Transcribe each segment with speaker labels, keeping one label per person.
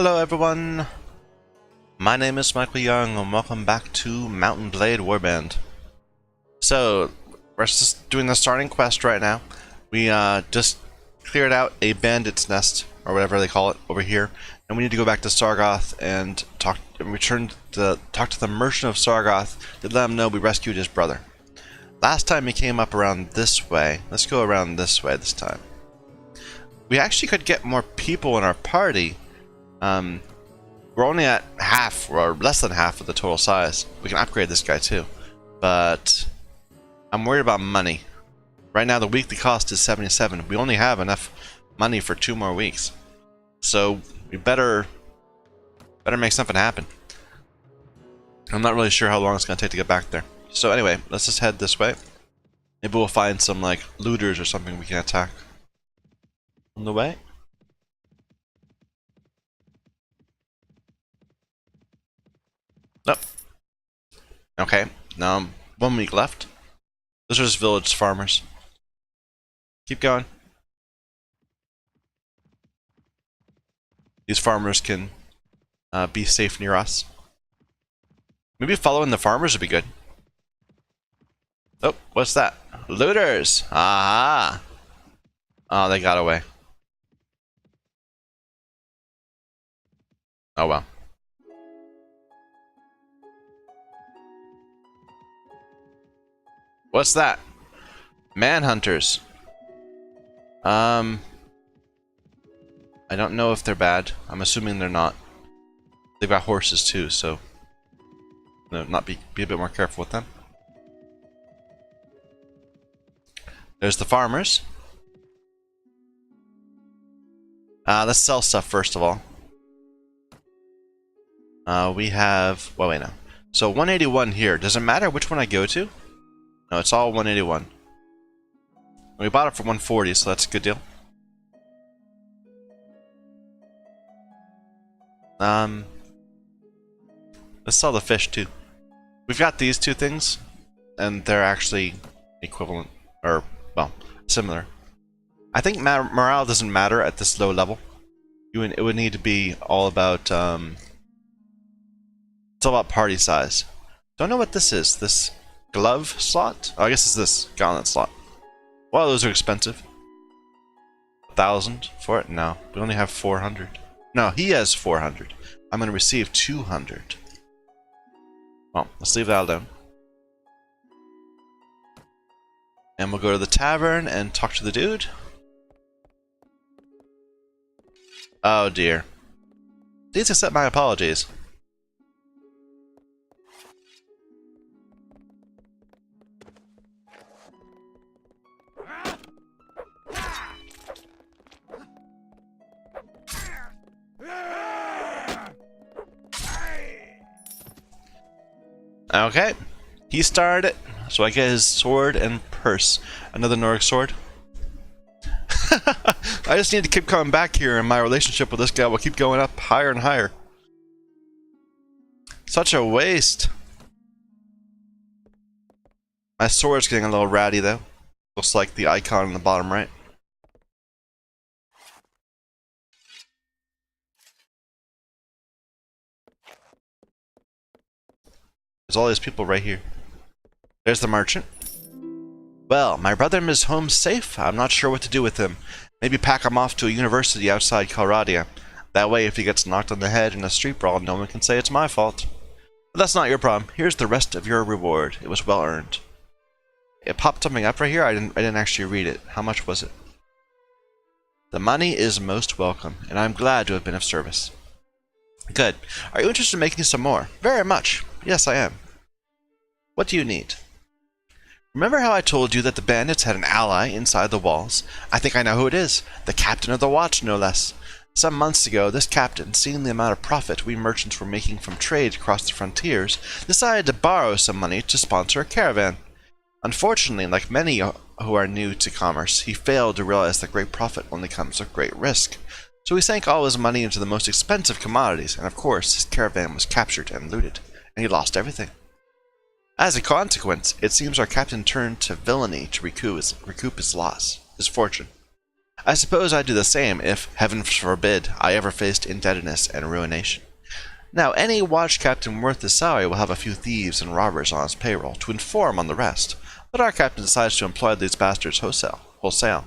Speaker 1: Hello everyone, my name is Michael Young and welcome back to Mount and Blade Warband. So, we're just doing the starting quest right now. We just cleared out a bandit's nest, or whatever they call it, over here. And we need to go back to Sargoth and talk to the merchant of Sargoth to let him know we rescued his brother. Last time he came up around this way. Let's go around this way this time. We actually could get more people in our party. We're only at half, or less than half of the total size. We can upgrade this guy too. But I'm worried about money. Right now the weekly cost is 77. We only have enough money for 2 more weeks. So we better make something happen. I'm not really sure how long it's going to take to get back there. So anyway, let's just head this way. Maybe we'll find some like looters or something we can attack on the way. Nope. Okay, now 1 week left. Those are just village farmers. Keep going. These farmers can be safe near us. Maybe following the farmers would be good. Oh, what's that? Looters! Aha! Oh, they got away. Oh well. What's that? Manhunters. I don't know if they're bad. I'm assuming they're not. They've got horses too, so no, be a bit more careful with them. There's the farmers. Let's sell stuff first of all. We have. Well, wait, no. So 181 here. Does it matter which one I go to? No, it's all 181. We bought it for 140, so that's a good deal. Let's sell the fish too. We've got these two things, and they're actually equivalent, or well, similar. I think morale doesn't matter at this low level. It would need to be all about it's all about party size. Don't know what this is. This glove slot? Oh, I guess it's this gauntlet slot. Well, those are expensive. 1,000 for it? No, we only have 400. No, he has 400. I'm going to receive 200. Well, let's leave that alone. And we'll go to the tavern and talk to the dude. Oh dear. Please accept my apologies. Okay, he started it, so I get his sword and purse. Another Nordic sword. I just need to keep coming back here, and my relationship with this guy will keep going up higher and higher. Such a waste. My sword's getting a little ratty though. Looks like the icon in the bottom right. There's all these people right here. There's the merchant. Well, my brother is home safe. I'm not sure what to do with him. Maybe pack him off to a university outside Calradia. That way, if he gets knocked on the head in a street brawl, no one can say it's my fault. But that's not your problem. Here's the rest of your reward. It was well earned. It popped something up right here. I didn't actually read it. How much was it? The money is most welcome, and I'm glad to have been of service. Good. Are you interested in making some more? Very much. Yes, I am. What do you need? Remember how I told you that the bandits had an ally inside the walls? I think I know who it is. The captain of the watch, no less. Some months ago, this captain, seeing the amount of profit we merchants were making from trade across the frontiers, decided to borrow some money to sponsor a caravan. Unfortunately, like many who are new to commerce, he failed to realize that great profit only comes with great risk. So he sank all his money into the most expensive commodities, and of course, his caravan was captured and looted, and he lost everything. As a consequence, it seems our captain turned to villainy to recoup his loss, his fortune. I suppose I'd do the same if, heaven forbid, I ever faced indebtedness and ruination. Now, any watch captain worth his salary will have a few thieves and robbers on his payroll to inform on the rest, but our captain decides to employ these bastards wholesale.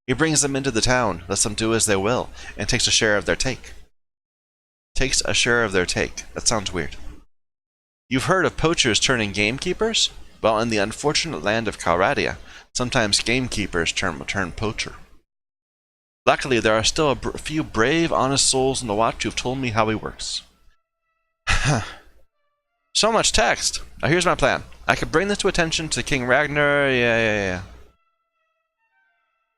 Speaker 1: He brings them into the town, lets them do as they will, and takes a share of their take. Takes a share of their take. That sounds weird. You've heard of poachers turning gamekeepers? Well, in the unfortunate land of Calradia, sometimes gamekeepers turn poacher. Luckily, there are still a few brave, honest souls in the watch who've told me how he works. So much text. Now here's my plan. I could bring this to attention to King Ragnar. Yeah.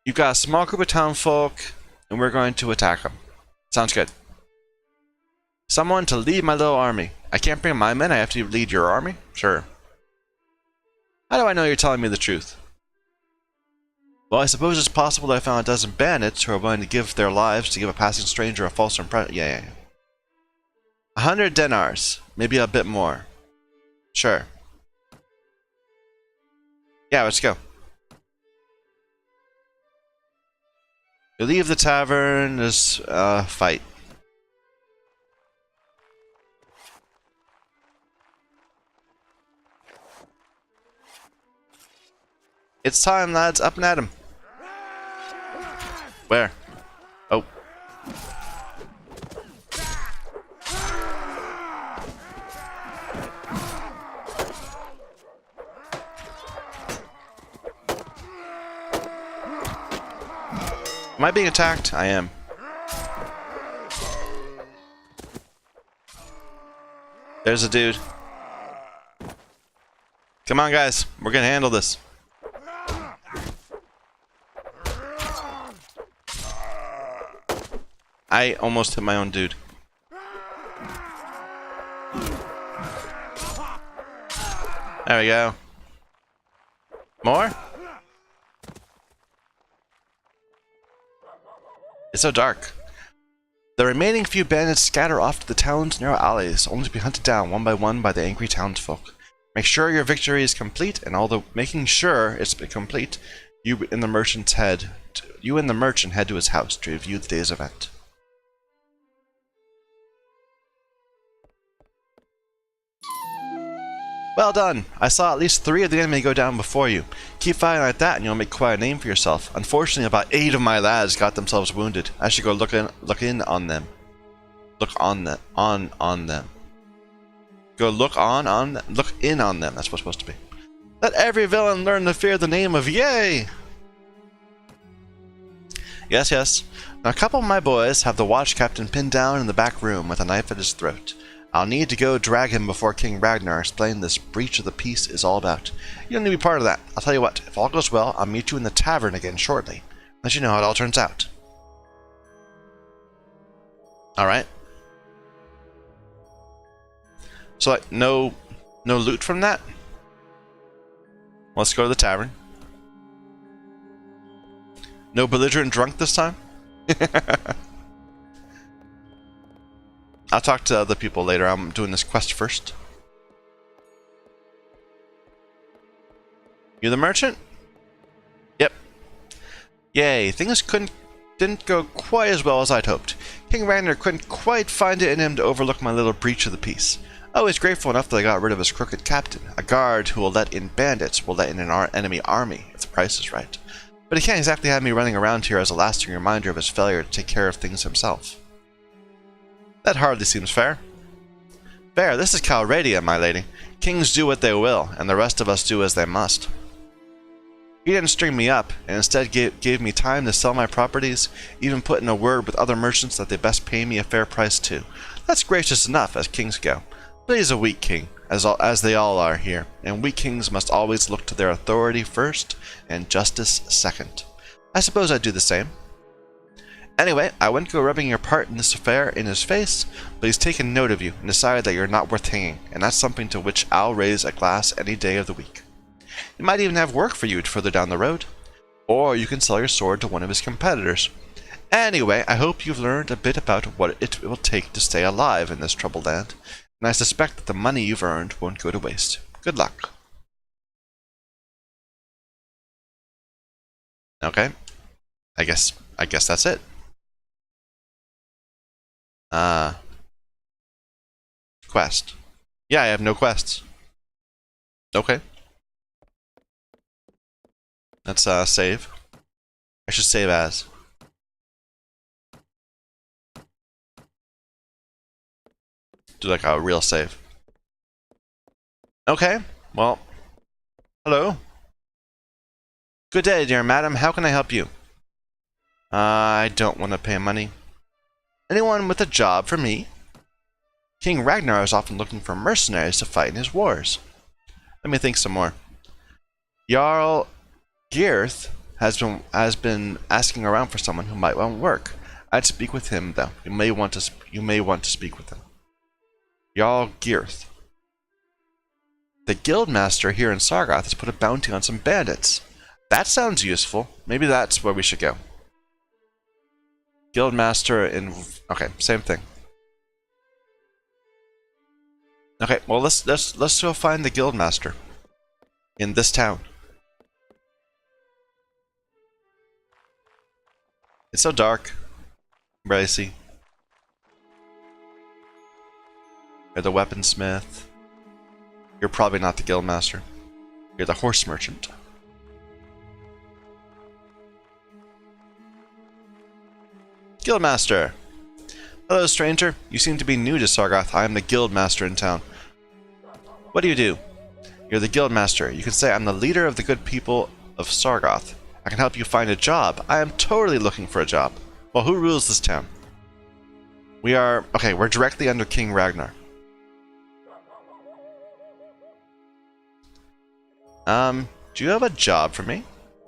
Speaker 1: You've got a small group of townfolk, and we're going to attack them. Sounds good. Someone to lead my little army. I can't bring my men, I have to lead your army? Sure. How do I know you're telling me the truth? Well, I suppose it's possible that I found a dozen bandits who are willing to give their lives to give a passing stranger a false impression. Yeah. 100 dinars. Maybe a bit more. Sure. Yeah, let's go. You leave the tavern, there's fight. It's time, lads. Up and at him. Where? Oh. Am I being attacked? I am. There's a dude. Come on, guys. We're gonna handle this. I almost hit my own dude. There we go. More? It's so dark. The remaining few bandits scatter off to the town's narrow alleys, only to be hunted down one by one by the angry townsfolk. Make sure your victory is complete, and although making sure it's complete, you and the merchant head to his house to review the day's event. Well done! I saw at least 3 of the enemy go down before you. Keep fighting like that and you'll make quite a name for yourself. Unfortunately, about 8 of my lads got themselves wounded. I should go look in on them. Look in on them. That's what's supposed to be. Let every villain learn to fear the name of Yay! Yes. Now a couple of my boys have the watch captain pinned down in the back room with a knife at his throat. I'll need to go drag him before King Ragnar, explain this breach of the peace is all about. You don't need to be part of that. I'll tell you what, if all goes well, I'll meet you in the tavern again shortly. Let you know how it all turns out. Alright. So, like, no loot from that? Let's go to the tavern. No belligerent drunk this time? I'll talk to other people later. I'm doing this quest first. You the merchant? Yep. Yay, things didn't go quite as well as I'd hoped. King Ragnar couldn't quite find it in him to overlook my little breach of the peace. Oh, he's grateful enough that I got rid of his crooked captain. A guard who will let in bandits will let in an enemy army, if the price is right. But he can't exactly have me running around here as a lasting reminder of his failure to take care of things himself. That hardly seems fair. Fair, this is Calradia, my lady. Kings do what they will, and the rest of us do as they must. He didn't string me up, and instead gave me time to sell my properties, even put in a word with other merchants that they best pay me a fair price too. That's gracious enough, as kings go. But he's a weak king, as they all are here, and weak kings must always look to their authority first, and justice second. I suppose I'd do the same. Anyway, I wouldn't go rubbing your part in this affair in his face, but he's taken note of you and decided that you're not worth hanging, and that's something to which I'll raise a glass any day of the week. He might even have work for you further down the road, or you can sell your sword to one of his competitors. Anyway, I hope you've learned a bit about what it will take to stay alive in this troubled land, and I suspect that the money you've earned won't go to waste. Good luck. Okay. I guess I guess that's it. Quest. Yeah, I have no quests. Okay. Let's save. I should save as. Do like a real save. Okay, well. Hello. Good day, dear madam. How can I help you? I don't want to pay money. Anyone with a job for me? King Ragnar is often looking for mercenaries to fight in his wars. Let me think some more. Jarl Geirth has been asking around for someone who might want work. I'd speak with him though. You may want to speak with him. Jarl Geirth. The guildmaster here in Sargoth has put a bounty on some bandits. That sounds useful. Maybe that's where we should go. Guildmaster in... Okay, same thing. Okay, well let's go find the guildmaster in this town. It's so dark. Barely see. You're the weaponsmith. You're probably not the guildmaster. You're the horse merchant. Guildmaster! Hello, stranger. You seem to be new to Sargoth. I am the guildmaster in town. What do you do? You're the guildmaster. You can say I'm the leader of the good people of Sargoth. I can help you find a job. I am totally looking for a job. Well, who rules this town? We're directly under King Ragnar. Do you have a job for me?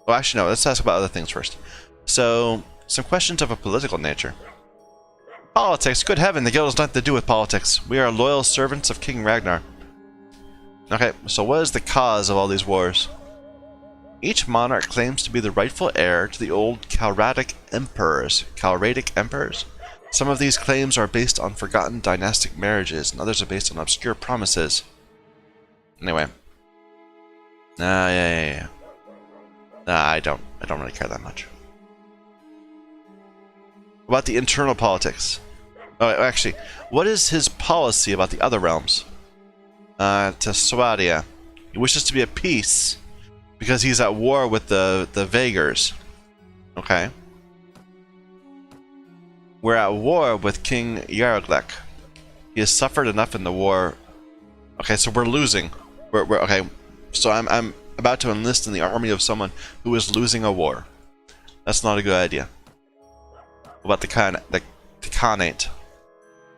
Speaker 1: Oh, actually, no. Let's ask about other things first. So, some questions of a political nature. Politics? Good heaven, the guild has nothing to do with politics. We are loyal servants of King Ragnar. Okay, so what is the cause of all these wars? Each monarch claims to be the rightful heir to the old Calradic emperors. Calradic emperors? Some of these claims are based on forgotten dynastic marriages, and others are based on obscure promises. Anyway. Yeah. I don't really care that much. About the internal politics. Oh, actually, what is his policy about the other realms? To Swadia. He wishes to be at peace because he's at war with the Vaegrs. Okay. We're at war with King Yarglek. He has suffered enough in the war. Okay, so we're losing. We're okay. So I'm about to enlist in the army of someone who is losing a war. That's not a good idea. About the Khanate.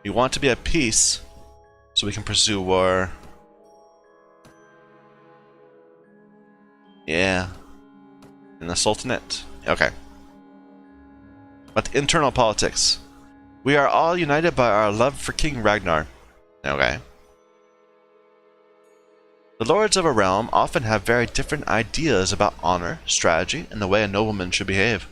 Speaker 1: We want to be at peace so we can pursue war. Yeah. In the Sultanate. Okay. But the internal politics. We are all united by our love for King Ragnar. Okay. The lords of a realm often have very different ideas about honor, strategy, and the way a nobleman should behave.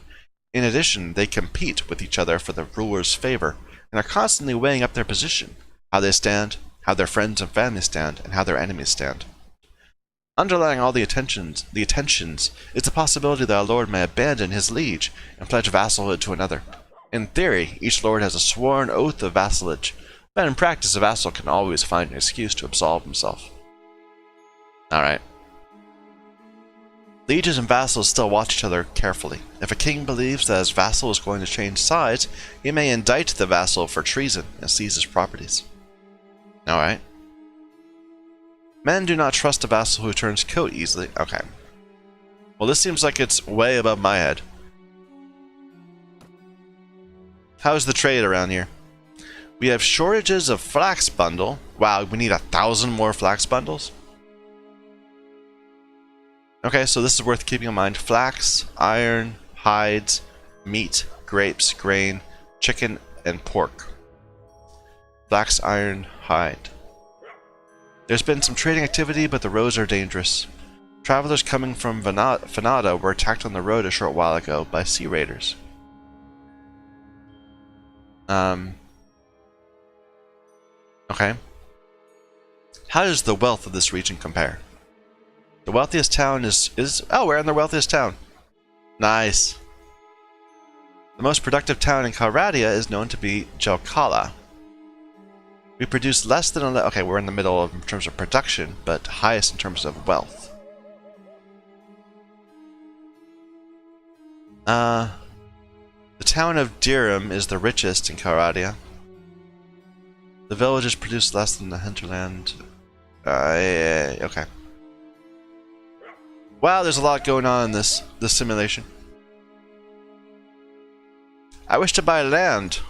Speaker 1: In addition, they compete with each other for the ruler's favor, and are constantly weighing up their position, how they stand, how their friends and family stand, and how their enemies stand. Underlying all the attentions is the possibility that a lord may abandon his liege and pledge vassalhood to another. In theory, each lord has a sworn oath of vassalage, but in practice a vassal can always find an excuse to absolve himself. Alright. Lieges and vassals still watch each other carefully. If a king believes that his vassal is going to change sides, he may indict the vassal for treason and seize his properties. Alright. Men do not trust a vassal who turns coat easily. Okay. Well, this seems like it's way above my head. How's the trade around here? We have shortages of flax bundle. Wow, we need 1,000 more flax bundles? Okay, so this is worth keeping in mind. Flax, iron, hides, meat, grapes, grain, chicken, and pork. Flax, iron, hide. There's been some trading activity, but the roads are dangerous. Travelers coming from Venada were attacked on the road a short while ago by sea raiders. Okay. How does the wealth of this region compare? The wealthiest town is... Oh, we're in the wealthiest town. Nice. The most productive town in Calradia is known to be Jelkala. We produce less than... Okay, we're in the middle in terms of production, but highest in terms of wealth. The town of Dirim is the richest in Calradia. The villages produce less than the hinterland. Okay. Wow, there's a lot going on in this simulation. I wish to buy land.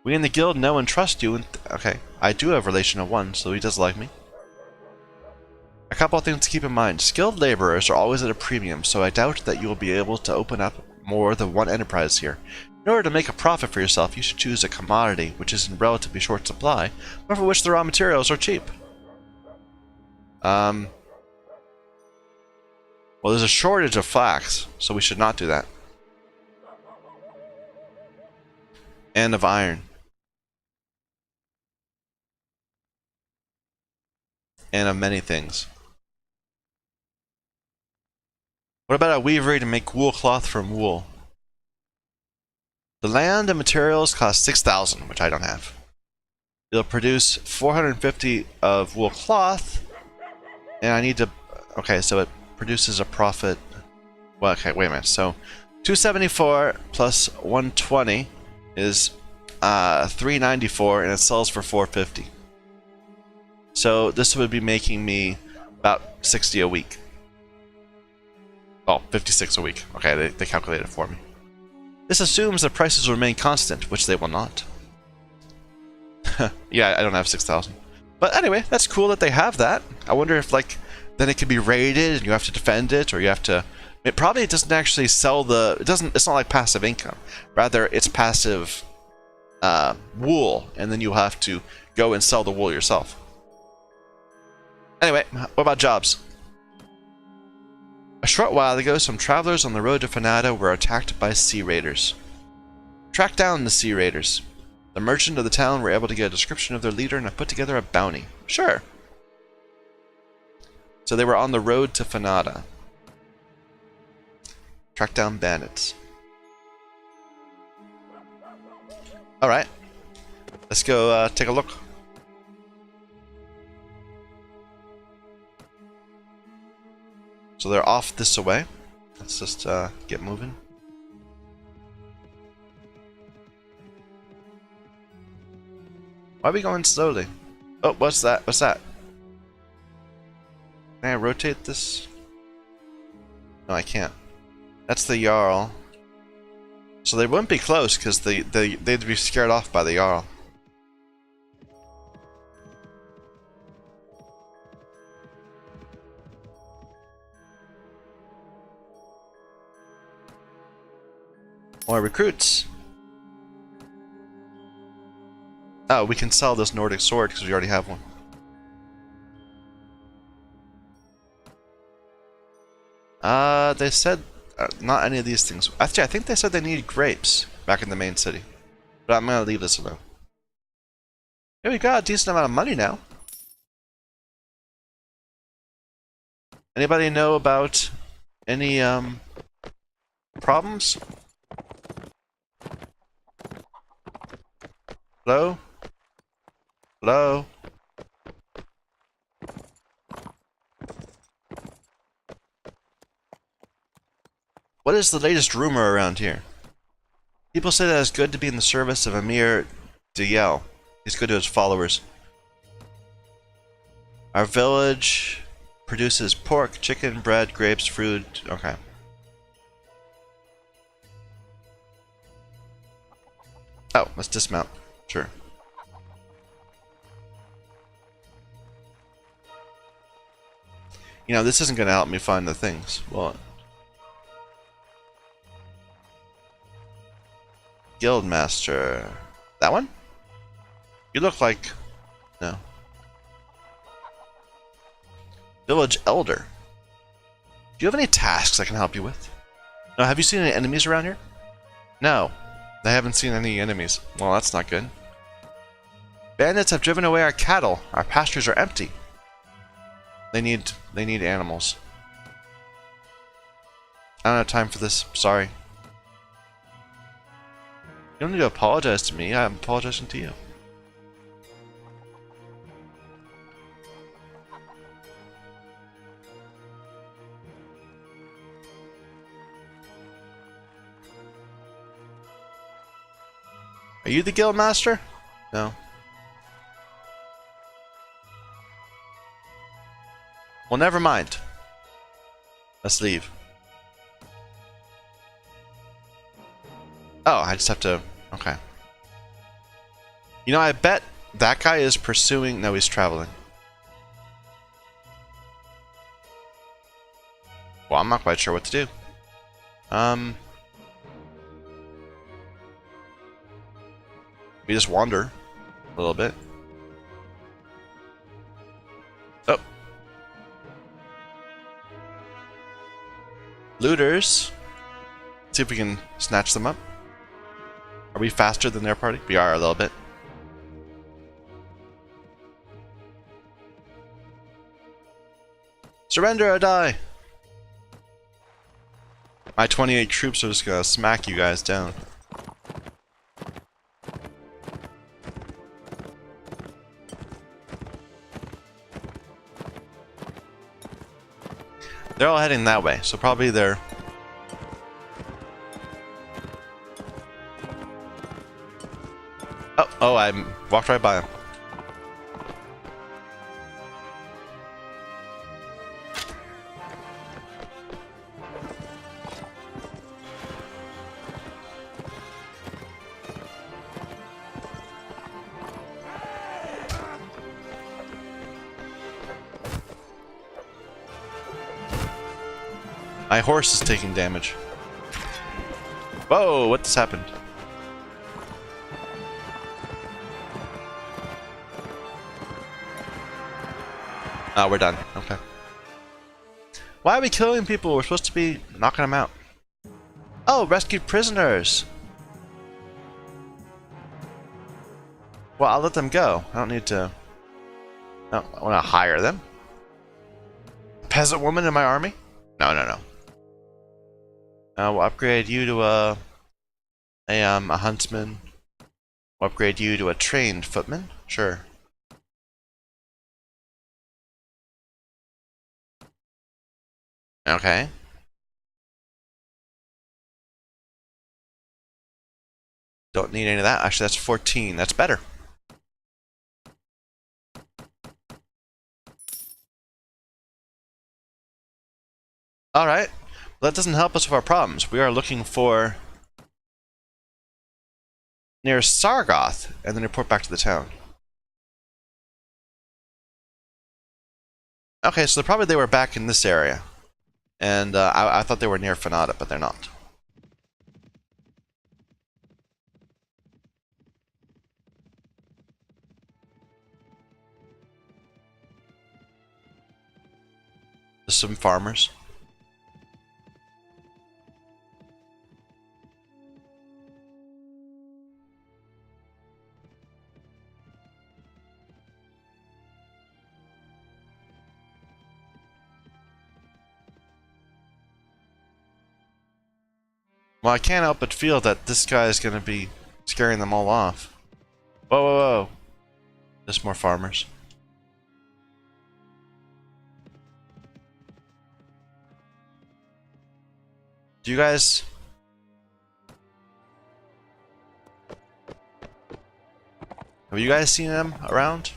Speaker 1: We in the guild know and trust you. Okay, I do have relation of 1, so he does like me. A couple of things to keep in mind. Skilled laborers are always at a premium, so I doubt that you will be able to open up more than one enterprise here. In order to make a profit for yourself, you should choose a commodity which is in relatively short supply, but for which the raw materials are cheap. Well, there's a shortage of flax, so we should not do that. And of iron. And of many things. What about a weavery to make wool cloth from wool? The land and materials cost 6,000, which I don't have. It'll produce 450 of wool cloth, and I need to... Okay, so it produces a profit... Well, okay, wait a minute. So, 274 plus 120 is 394, and it sells for 450. So this would be making me about 60 a week. Oh, 56 a week. Okay, they calculated it for me. This assumes that prices will remain constant, which they will not. Yeah, I don't have 6,000. But anyway, that's cool that they have that. I wonder if, like, then it can be raided and you have to defend it, or you have to... It probably doesn't actually sell the... It's not like passive income. Rather, it's passive wool, and then you have to go and sell the wool yourself. Anyway, what about jobs? A short while ago, some travelers on the road to Fanata were attacked by sea raiders. Track down the sea raiders. The merchant of the town were able to get a description of their leader and have put together a bounty. Sure. So they were on the road to Fanata. Track down bandits. Alright. Let's go take a look. So they're off this way. Let's just get moving. Why are we going slowly? Oh, what's that? What's that? Can I rotate this? No, I can't. That's the Jarl. So they wouldn't be close because they'd be scared off by the Jarl. More recruits. Oh, we can sell this Nordic sword because we already have one. They said not any of these things. Actually, I think they said they need grapes back in the main city. But I'm gonna leave this alone. Yeah, we got a decent amount of money now. Anybody know about any problems? Hello? Hello? What is the latest rumor around here? People say that it's good to be in the service of Emir Diel. He's good to his followers. Our village produces pork, chicken, bread, grapes, fruit. Okay. Oh, let's dismount. Sure. You know, this isn't going to help me find the things. Well, Guildmaster. That one? You look like... No. Village Elder. Do you have any tasks I can help you with? No, have you seen any enemies around here? No. I haven't seen any enemies. Well, that's not good. Bandits have driven away our cattle. Our pastures are empty. They need animals. I don't have time for this. Sorry. You don't need to apologize to me. I'm apologizing to you. Are you the guild master? No. Well, never mind. Let's leave. Oh, I just have to... Okay. You know, I bet that guy is pursuing... No, he's traveling. Well, I'm not quite sure what to do. We just wander a little bit. Oh. Looters. Let's see if we can snatch them up. Are we faster than their party? We are a little bit. Surrender or die! My 28 troops are just gonna smack you guys down. They're all heading that way, so probably they're... Oh, I walked right by him. My horse is taking damage. Whoa, what just happened? Oh, we're done. Okay. Why are we killing people? We're supposed to be knocking them out. Oh, rescued prisoners! Well, I'll let them go. I don't need to... No, I want to hire them. Peasant woman in my army? No, no, no. We'll upgrade you to a huntsman. We'll upgrade you to a trained footman. Sure. Okay. Don't need any of that. Actually, that's 14. That's better. Alright. Well, that doesn't help us with our problems. We are looking for... near Sargoth, and then report back to the town. Okay, so probably they were back in this area. And I thought they were near Fanata, but they're not. There's some farmers. Well, I can't help but feel that this guy is going to be scaring them all off. Whoa, whoa, whoa. There's more farmers. Do you guys... have you guys seen them around?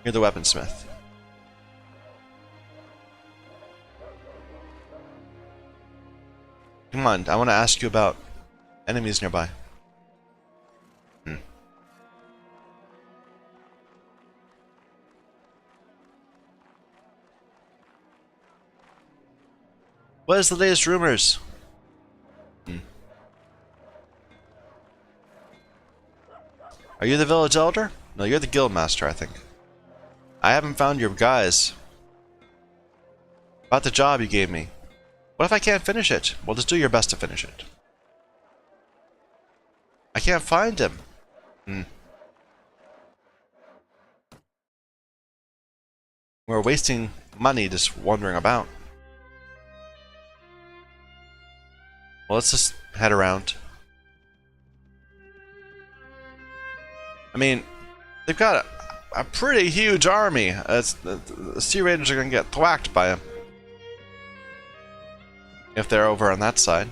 Speaker 1: You're the weaponsmith. Come on, I want to ask you about enemies nearby. What is the latest rumors? Are you the village elder? No, you're the guild master, I think. I haven't found your guys. About the job you gave me. What if I can't finish it? Well, just do your best to finish it. I can't find him. We're wasting money just wandering about. Well, let's just head around. I mean, they've got a pretty huge army. The Sea Raiders are going to get thwacked by them. If they're over on that side.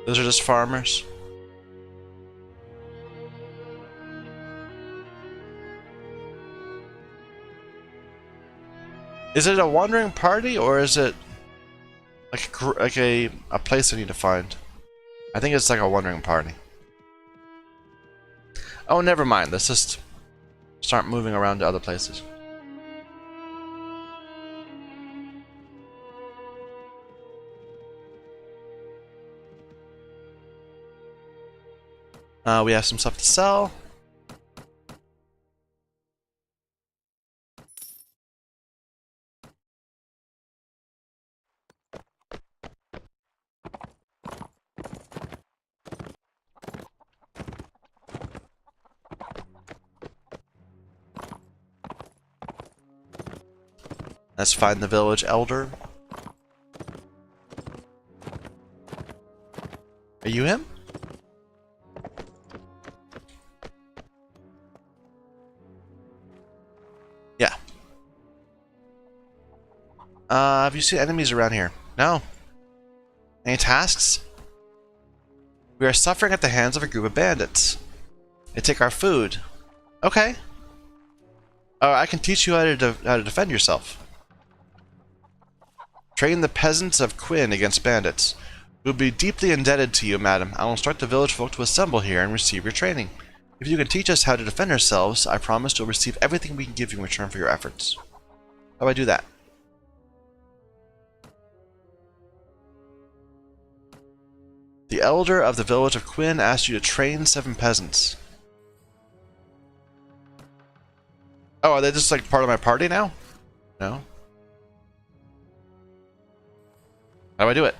Speaker 1: Those are just farmers. Is it a wandering party, or is it like a place I need to find? I think it's like a wandering party. Oh, never mind. Let's just start moving around to other places. We have some stuff to sell. Let's find the village elder. Are you him? Yeah. Have you seen enemies around here? No. Any tasks? We are suffering at the hands of a group of bandits. They take our food. Okay. Oh, I can teach you how to defend yourself. Train the peasants of Quinn against bandits. We will be deeply indebted to you, madam. I will instruct the village folk to assemble here and receive your training. If you can teach us how to defend ourselves, I promise to receive everything we can give you in return for your efforts. How do I do that? The elder of the village of Quinn asked you to train 7 peasants. Oh, are they just like part of my party now? No? How do I do it?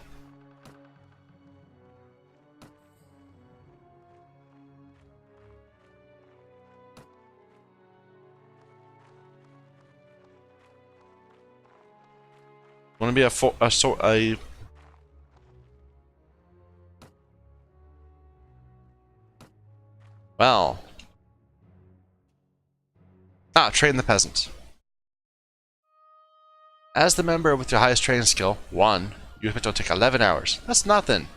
Speaker 1: Want to be a well. Train the peasants. As the member with your highest training skill, 1, you expect to take 11 hours. That's nothing.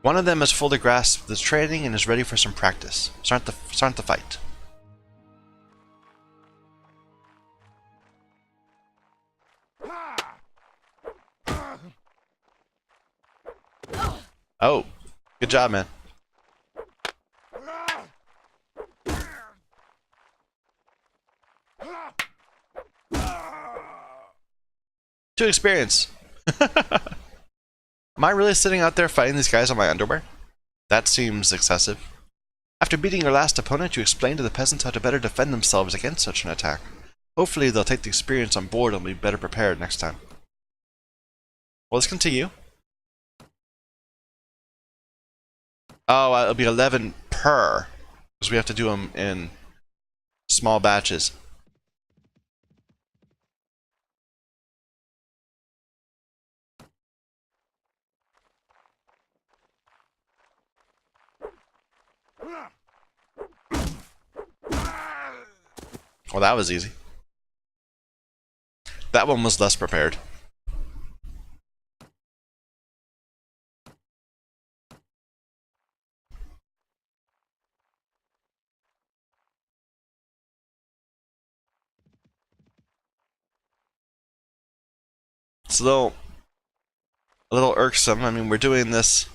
Speaker 1: One of them has fully grasped this training and is ready for some practice. Start the fight. Oh, good job, man. Too experience. Am I really sitting out there fighting these guys on my underwear? That seems excessive. After beating your last opponent, you explained to the peasants how to better defend themselves against such an attack. Hopefully they'll take the experience on board and be better prepared next time. Well, let's continue. Oh, it'll be 11 per, because we have to do them in small batches. Well, that was easy. That one was less prepared. It's a little irksome. I mean, we're doing this.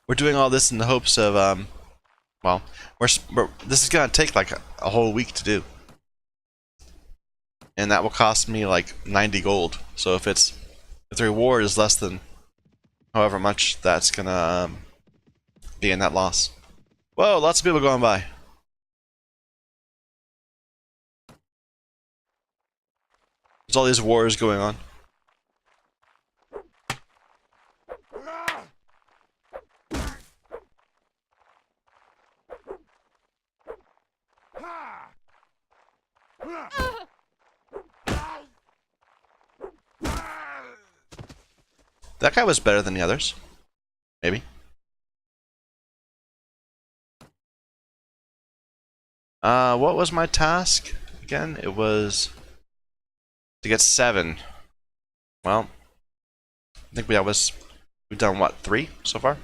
Speaker 1: We're doing all this in the hopes of, well, this is gonna take like a whole week to do. And that will cost me like 90 gold. So if the reward is less than however much, that's gonna be a net loss. Whoa, lots of people going by. There's all these wars going on. That guy was better than the others. Maybe. What was my task? Again, it was to get 7. Well, I think we've done what, 3 so far?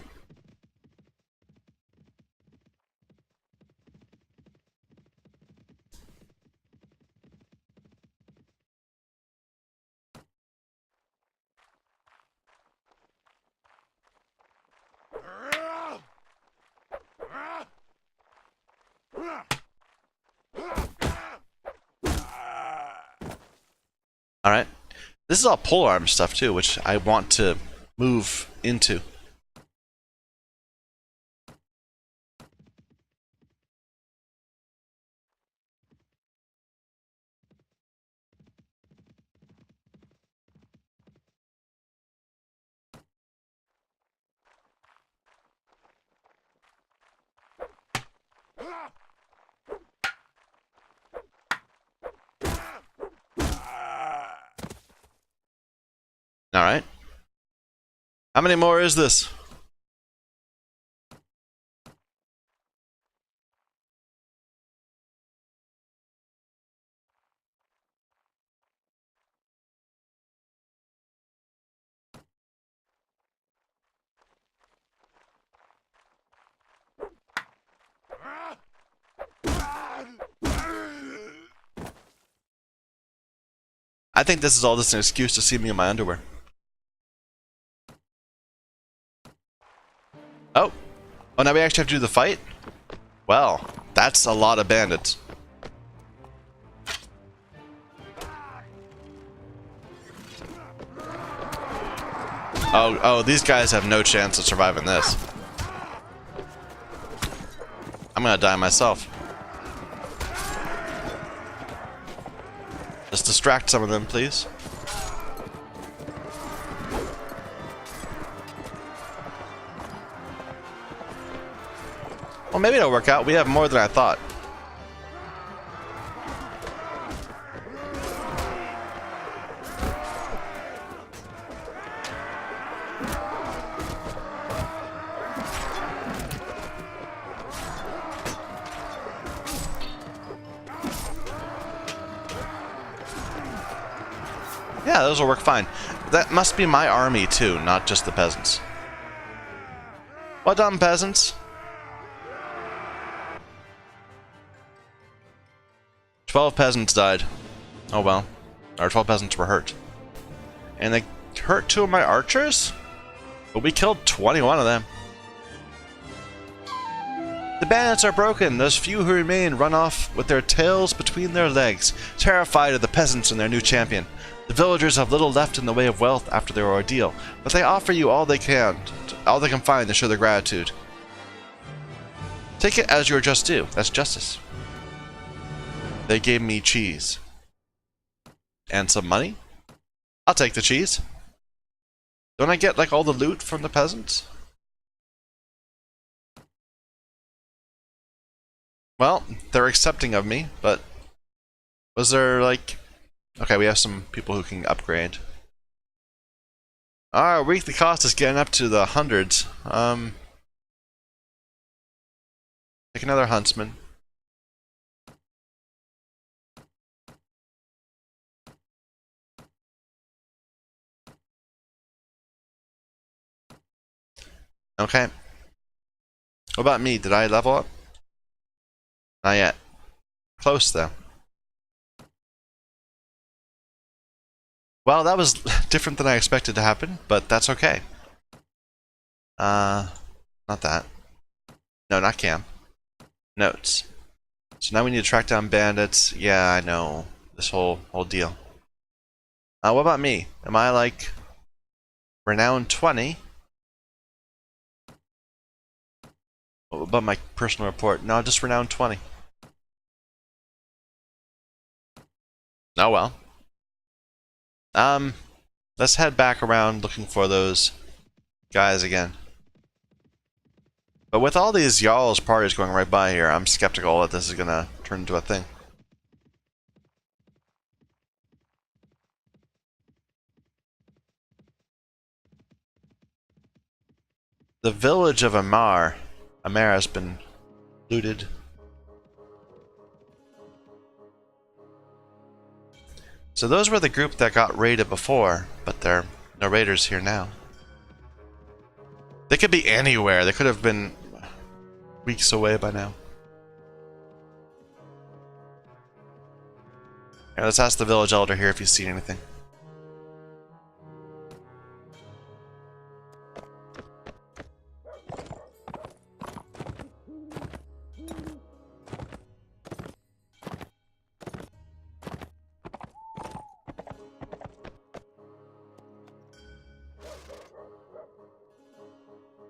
Speaker 1: Alright. This is all polearm stuff too, which I want to move into. Alright. How many more is this? I think this is all just an excuse to see me in my underwear. Oh. Oh, now we actually have to do the fight? Well, that's a lot of bandits. Oh, these guys have no chance of surviving this. I'm gonna die myself. Let's distract some of them, please. Well, maybe it'll work out. We have more than I thought. Yeah, those will work fine. That must be my army too, not just the peasants. Well done, peasants. 12 peasants died. Oh well. Our 12 peasants were hurt. And they hurt 2 of my archers? But we killed 21 of them. The bandits are broken. Those few who remain run off with their tails between their legs, terrified of the peasants and their new champion. The villagers have little left in the way of wealth after their ordeal, but they offer you all they can find to show their gratitude. Take it as your just due. That's justice. They gave me cheese. And some money? I'll take the cheese. Don't I get like all the loot from the peasants? Well, they're accepting of me, but was there like... Okay, we have some people who can upgrade. Our weekly cost is getting up to the hundreds. Take another huntsman. Okay. What about me? Did I level up? Not yet. Close, though. Well, that was different than I expected to happen, but that's okay. Not that. No, not camp. Notes. So now we need to track down bandits. Yeah, I know. This whole deal. What about me? Am I like renowned 20? What about my personal report? No, just renowned 20. Oh well. Let's head back around looking for those guys again. But with all these Jarl's parties going right by here, I'm skeptical that this is gonna turn into a thing. The village of Amar has been looted. So those were the group that got raided before, but there are no raiders here now. They could be anywhere. They could have been weeks away by now. Here, let's ask the village elder here if he's seen anything.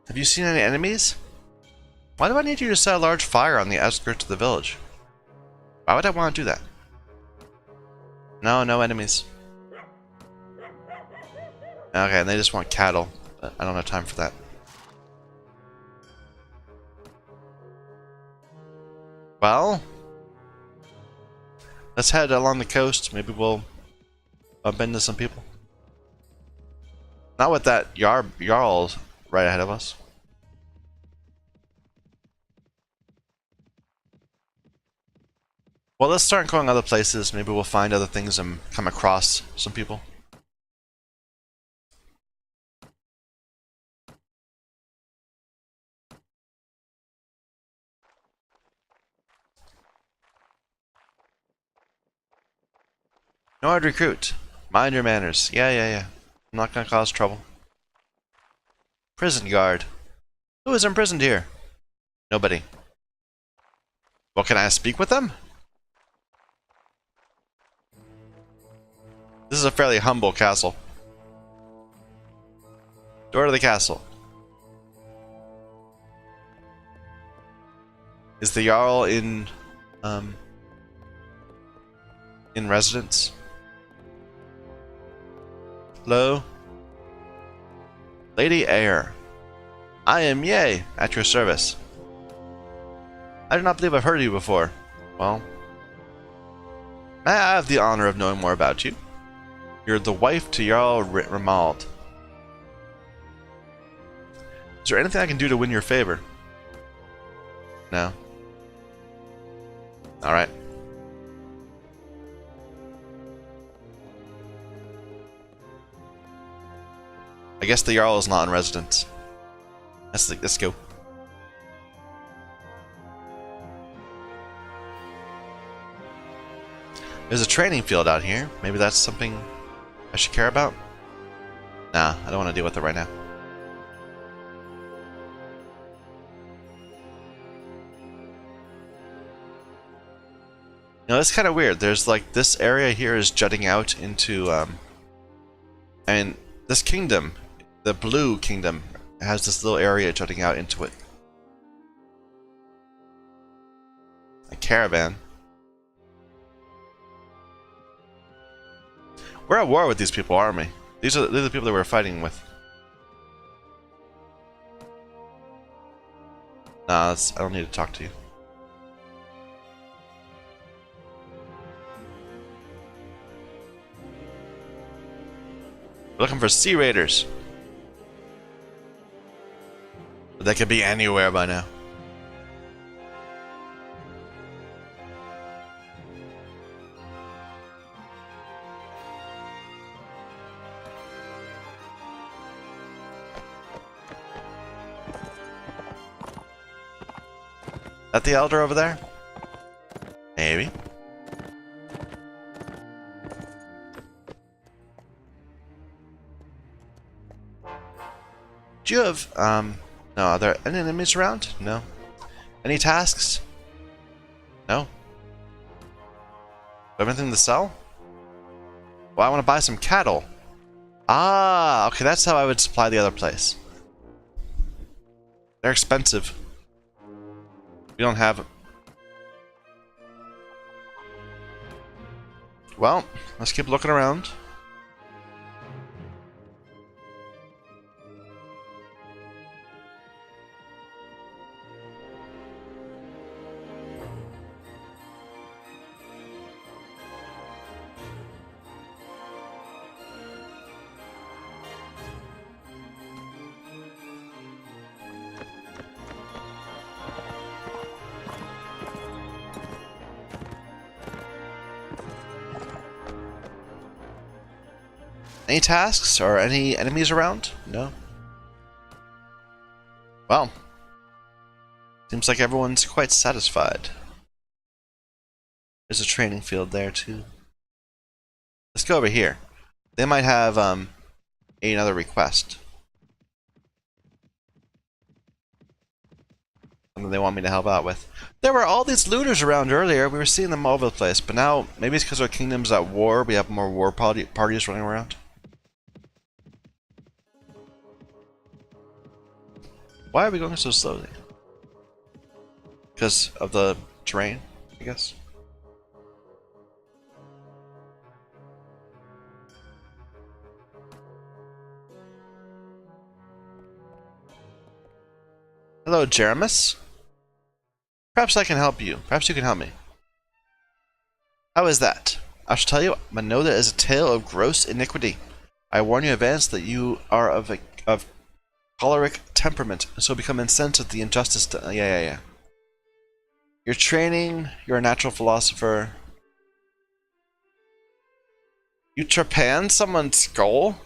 Speaker 1: Have you seen any enemies? Why do I need you to set a large fire on the outskirts of the village? Why would I want to do that? No, no enemies. Okay, and they just want cattle, but I don't have time for that. Well, let's head along the coast. Maybe we'll bump into some people. Not with that Jarl's right ahead of us. Well, let's start going other places. Maybe we'll find other things and come across some people. No hard recruit. Mind your manners. Yeah. I'm not gonna cause trouble. Prison guard. Who is imprisoned here? Nobody. Well, can I speak with them? This is a fairly humble castle. Door to the castle. Is the Jarl in residence? Hello? Lady Ayr. I am Ye, at your service. I do not believe I've heard of you before. Well, may I have the honor of knowing more about you? You're the wife to Jarl Ramald. Is there anything I can do to win your favor? No. Alright. I guess the Jarl is not in residence. Let's go. There's a training field out here. Maybe that's something I should care about? Nah, I don't want to deal with it right now. You know, it's kind of weird. There's like this area here is jutting out into and this kingdom, the blue kingdom, has this little area jutting out into it. A caravan. We're at war with these people, aren't we? These are the people that we're fighting with. Nah, I don't need to talk to you. We're looking for sea raiders. But they could be anywhere by now. That the elder over there? Maybe. Do you have, no, are there any enemies around? No. Any tasks? No. Do I have anything to sell? Well, I want to buy some cattle. Ah, okay, that's how I would supply the other place. They're expensive. We don't have them. Well, let's keep looking around. Any tasks or any enemies around? No. Well, seems like everyone's quite satisfied. There's a training field there too. Let's go over here. They might have another request. Something they want me to help out with. There were all these looters around earlier. We were seeing them all over the place, but now maybe it's because our kingdom's at war. We have more war parties running around. Why are we going so slowly? Because of the terrain, I guess. Hello, Jeremus. Perhaps I can help you. Perhaps you can help me. How is that? I shall tell you, but know that it is a tale of gross iniquity. I warn you in advance that you are of choleric temperament, and so become incensed at the injustice. Yeah. You're training. You're a natural philosopher. You trepan someone's skull?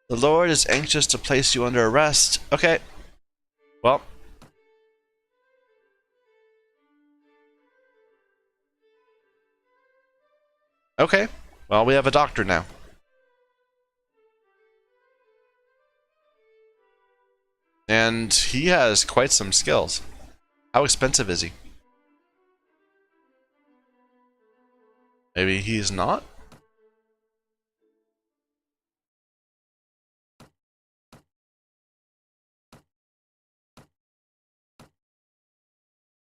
Speaker 1: The Lord is anxious to place you under arrest. Okay. Well. Okay. Well, we have a doctor now. And he has quite some skills. How expensive is he? Maybe he's not?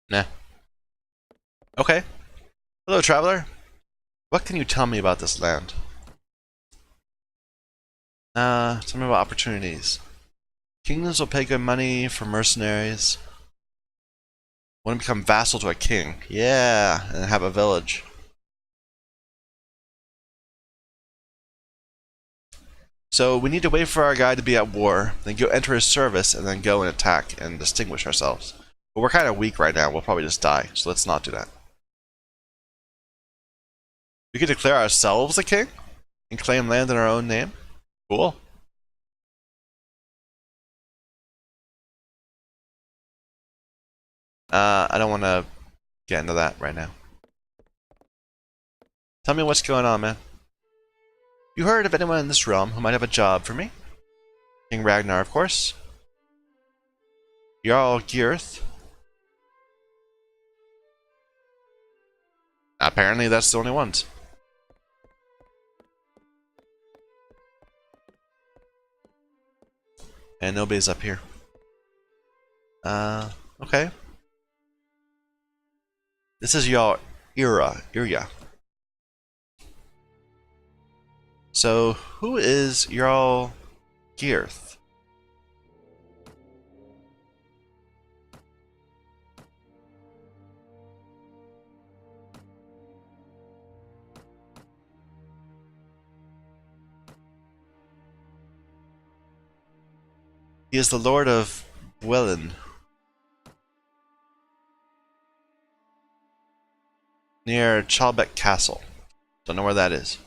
Speaker 1: Nah. Okay. Hello, traveler. What can you tell me about this land? Tell me about opportunities. Kingdoms will pay good money for mercenaries. Want to become vassal to a king. Yeah, and have a village. So we need to wait for our guy to be at war, then go enter his service, and then go and attack and distinguish ourselves. But we're kind of weak right now. We'll probably just die, so let's not do that. We could declare ourselves a king and claim land in our own name. Cool. I don't want to get into that right now. Tell me what's going on, man. You heard of anyone in this realm who might have a job for me? King Ragnar, of course. Jarl Geirth. Apparently that's the only ones. And nobody's up here. Okay. This is Jarl Irya. So, who is Jarl Geirth? He is the Lord of Dwellin. Near Chalbeck Castle. Don't know where that is.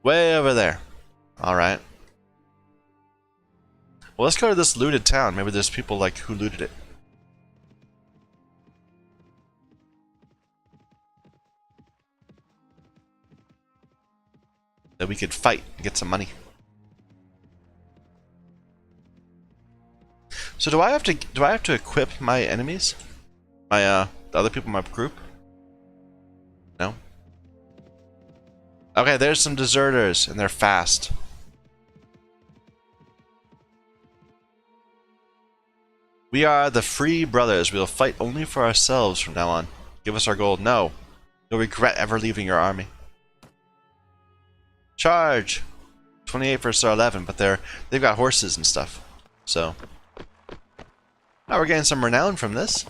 Speaker 1: Way over there. Alright. Well, let's go to this looted town. Maybe there's people like who looted it. That we could fight and get some money. So do I have to equip my enemies? My the other people in my group? No? Okay, there's some deserters and they're fast. We are the free brothers. We'll fight only for ourselves from now on. Give us our gold. No. You'll regret ever leaving your army. Charge! 28 versus our 11, but they've got horses and stuff. So now we're getting some renown from this.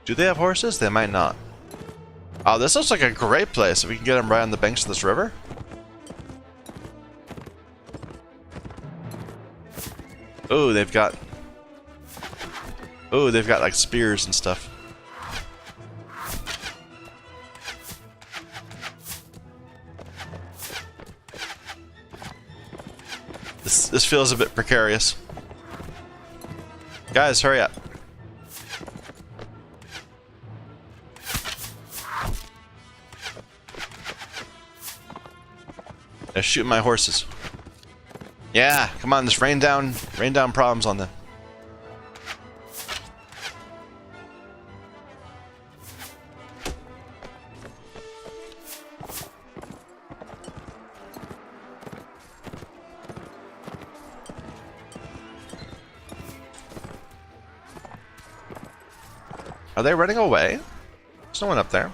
Speaker 1: Do they have horses? They might not. Oh, this looks like a great place. If we can get them right on the banks of this river. Oh, they've got like spears and stuff. This feels a bit precarious. Guys, hurry up. They're shooting my horses. Yeah, come on, just rain down problems on them. Are they running away? There's no one up there.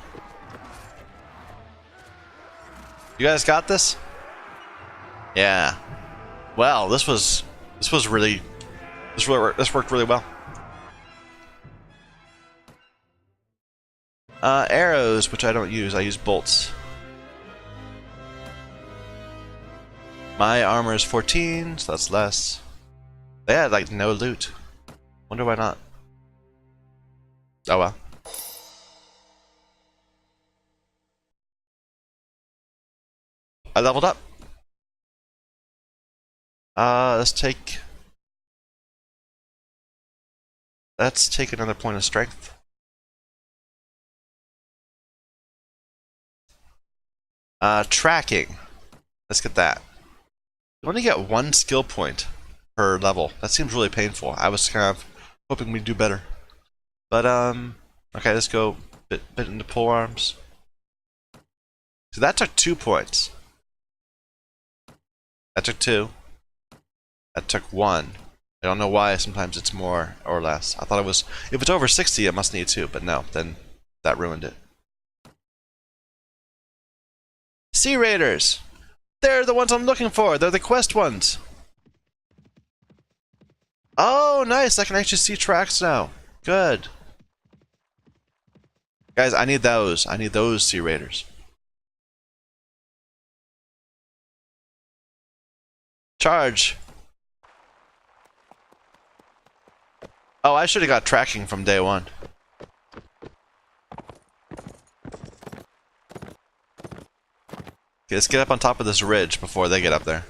Speaker 1: You guys got this? Yeah. Well, this worked really well. Arrows, which I don't use. I use bolts. My armor is 14, so that's less. They had like no loot. Wonder why not. Oh well. I leveled up. Let's take another point of strength. Tracking. Let's get that. You only get 1 skill point per level. That seems really painful. I was kind of hoping we'd do better. But okay, let's go bit into pole arms. So that took 2 points. That took 2. That took 1. I don't know why. Sometimes it's more or less. I thought it was, if it's over 60, it must need 2. But no, then that ruined it. Sea Raiders. They're the ones I'm looking for. They're the quest ones. Oh, nice. I can actually see tracks now. Good. Guys, I need those. I need those Sea Raiders. Charge. Oh, I should have got tracking from day 1. Okay, let's get up on top of this ridge before they get up there.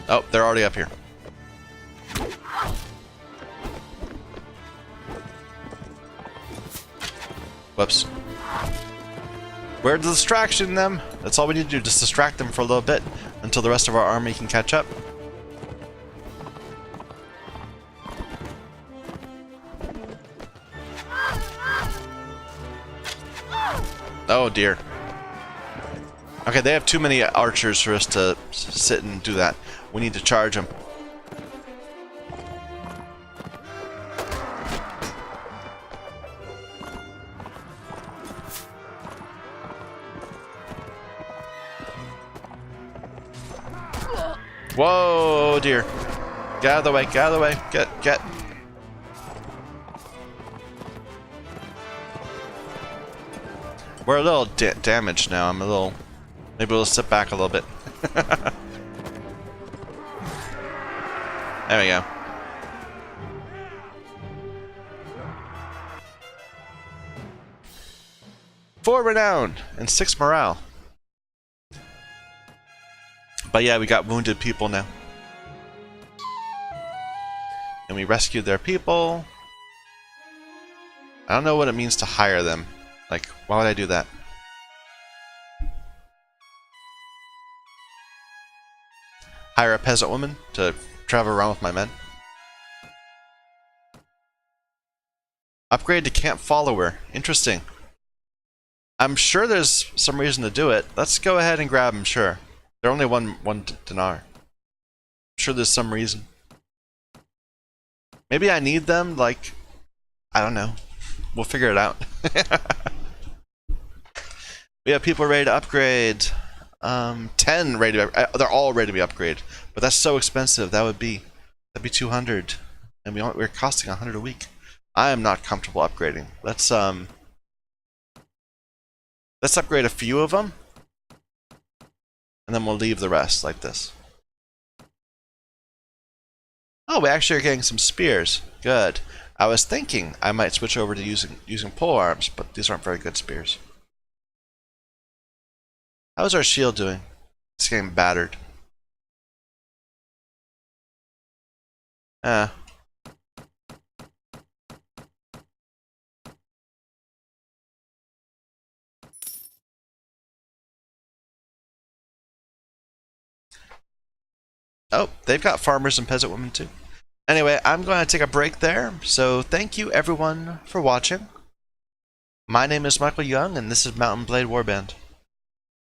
Speaker 1: Oh, they're already up here. Whoops. We're distracting them. That's all we need to do, just distract them for a little bit until the rest of our army can catch up. Oh dear. Okay, they have too many archers for us to sit and do that. We need to charge them. Whoa, dear. Get out of the way, get out of the way. Get. We're a little damaged now. I'm a little Maybe we'll sit back a little bit. There we go. Four renown and 6 morale. But yeah, we got wounded people now. And we rescued their people. I don't know what it means to hire them. Like, why would I do that? Hire a peasant woman to travel around with my men. Upgrade to camp follower. Interesting. I'm sure there's some reason to do it. Let's go ahead and grab them, sure. They're only one dinar. I'm sure there's some reason. Maybe I need them, like, I don't know. We'll figure it out. We have people ready to upgrade. 10 ready to be, they're all ready to be upgraded. But that's so expensive. That'd be 200. And we're costing 100 a week. I am not comfortable upgrading. Let's upgrade a few of them. And then we'll leave the rest like this. Oh, we actually are getting some spears. Good. I was thinking I might switch over to using pole arms, but these aren't very good spears. How's our shield doing? It's getting battered. Oh, they've got farmers and peasant women too. Anyway, I'm going to take a break there. So thank you everyone for watching. My name is Michael Young, and this is Mount and Blade Warband.